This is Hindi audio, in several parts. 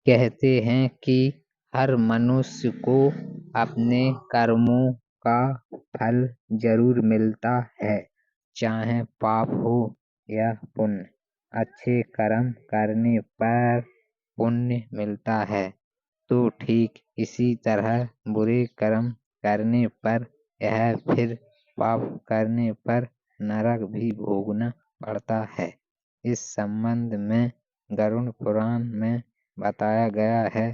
कहते हैं कि हर मनुष्य को अपने कर्मों का फल जरूर मिलता है, चाहे पाप हो या पुण्य। अच्छे कर्म करने पर पुण्य मिलता है, तो ठीक इसी तरह बुरे कर्म करने पर या फिर पाप करने पर नरक भी भोगना पड़ता है। इस संबंध में गरुड़ पुराण में बताया गया है।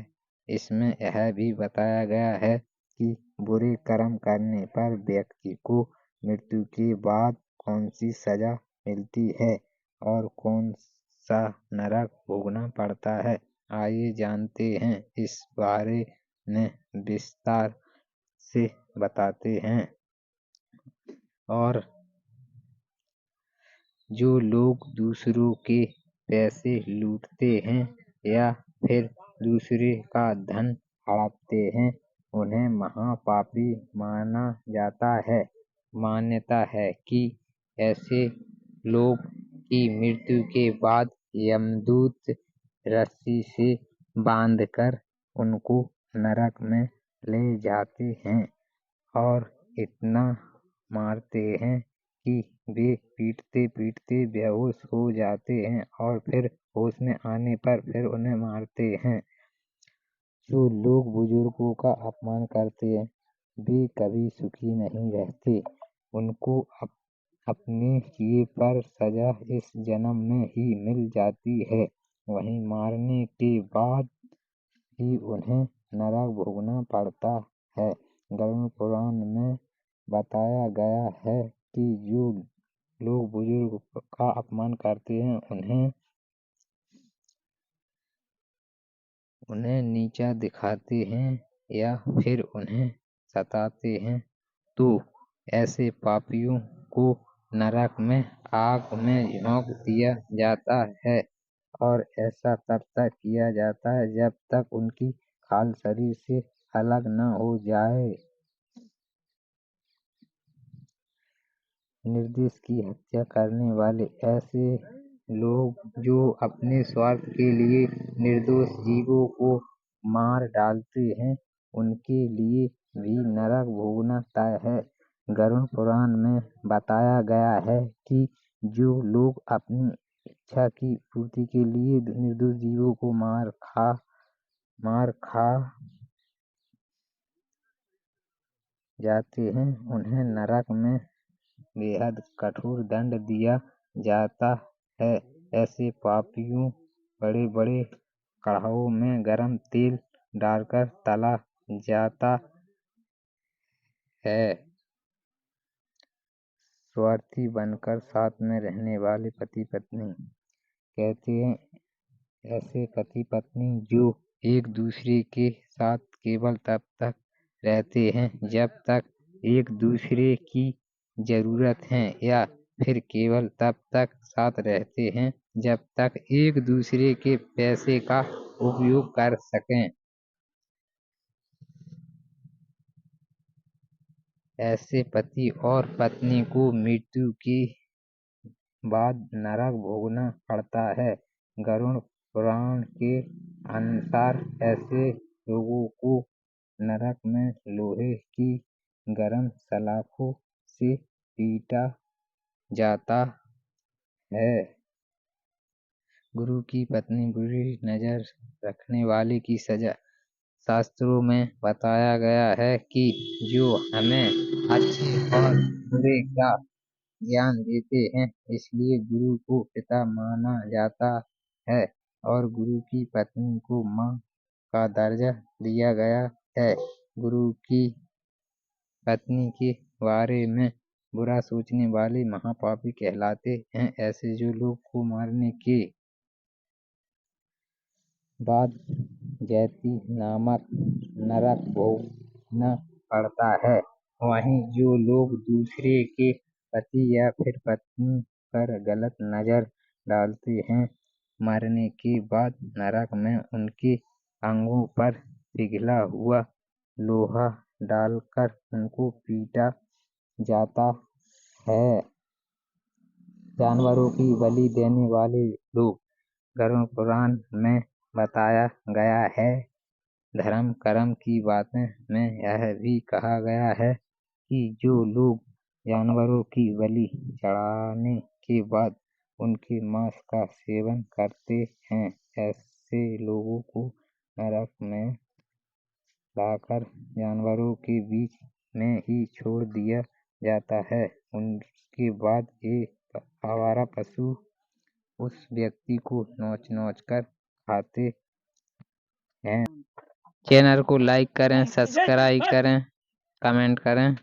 इसमें यह भी बताया गया है कि बुरे कर्म करने पर व्यक्ति को मृत्यु के बाद कौन सी सजा मिलती है और कौन सा नरक भोगना पड़ता है। आइए जानते हैं, इस बारे में विस्तार से बताते हैं। और जो लोग दूसरों के पैसे लूटते हैं या फिर दूसरे का धन हड़पते हैं, उन्हें महापापी माना जाता है। मान्यता है कि ऐसे लोग की मृत्यु के बाद यमदूत रस्सी से बांधकर उनको नरक में ले जाते हैं और इतना मारते हैं कि वे पीटते पीटते बेहोश हो जाते हैं और फिर होश में आने पर फिर उन्हें मारते हैं। जो लोग बुजुर्गों का अपमान करते हैं, वे कभी सुखी नहीं रहते। उनको अपने किए पर सजा इस जन्म में ही मिल जाती है, वहीं मारने के बाद ही उन्हें नरक भोगना पड़ता है। गरुड़ पुराण में बताया गया है कि जो लोग बुजुर्ग का अपमान करते हैं, उन्हें नीचा दिखाते हैं या फिर उन्हें सताते हैं, तो ऐसे पापियों को नरक में आग में झोंक दिया जाता है और ऐसा तब तक किया जाता है जब तक उनकी खाल शरीर से अलग न हो जाए। निर्दोष की हत्या करने वाले ऐसे लोग जो अपने स्वार्थ के लिए निर्दोष जीवों को मार डालते हैं, उनके लिए भी नरक भोगना तय है। गरुड़ पुराण में बताया गया है कि जो लोग अपनी इच्छा की पूर्ति के लिए निर्दोष जीवों को मार खा जाते हैं, उन्हें नरक में बेहद कठोर दंड दिया जाता है। ऐसे पापियों बड़े बड़े कड़ाहों में गरम तेल डालकर तला जाता है। स्वार्थी बनकर साथ में रहने वाले पति पत्नी। कहते हैं, ऐसे पति पत्नी जो एक दूसरे के साथ केवल तब तक रहते हैं जब तक एक दूसरे की जरूरत है, या फिर केवल तब तक साथ रहते हैं जब तक एक दूसरे के पैसे का उपयोग कर सकें। ऐसे पति और पत्नी को मृत्यु के बाद नरक भोगना पड़ता है। गरुड़ पुराण के अनुसार ऐसे लोगों को नरक में लोहे की गरम सलाखों से पीटा जाता है। गुरु की पत्नी बुरी नजर रखने वाले की सजा। शास्त्रों में बताया गया है कि जो हमें अच्छे और बुरे का ज्ञान देते हैं, इसलिए गुरु को पिता माना जाता है और गुरु की पत्नी को माँ का दर्जा दिया गया है। गुरु की पत्नी के बारे में बुरा सोचने वाले महापापी कहलाते हैं। ऐसे जो लोग को मारने के बाद जैती नामक नरक भोगना पड़ता है, वहीं जो लोग दूसरे के पति या फिर पत्नी पर गलत नजर डालते हैं, मरने के बाद नरक में उनके अंगों पर पिघला हुआ लोहा डालकर उनको पीटा जाता है। जानवरों की बलि देने वाले लोग। गरुड़ पुराण में बताया गया है। धर्म कर्म की बातें में यह भी कहा गया है कि जो लोग जानवरों की बलि चढ़ाने के बाद उनके मांस का सेवन करते हैं, ऐसे लोगों को नरक में लाकर जानवरों के बीच में ही छोड़ दिया जाता है। उसके बाद ये आवारा पशु उस व्यक्ति को नोच-नोच कर खाते हैं। चैनल को लाइक करें, सब्सक्राइब करें, कमेंट करें।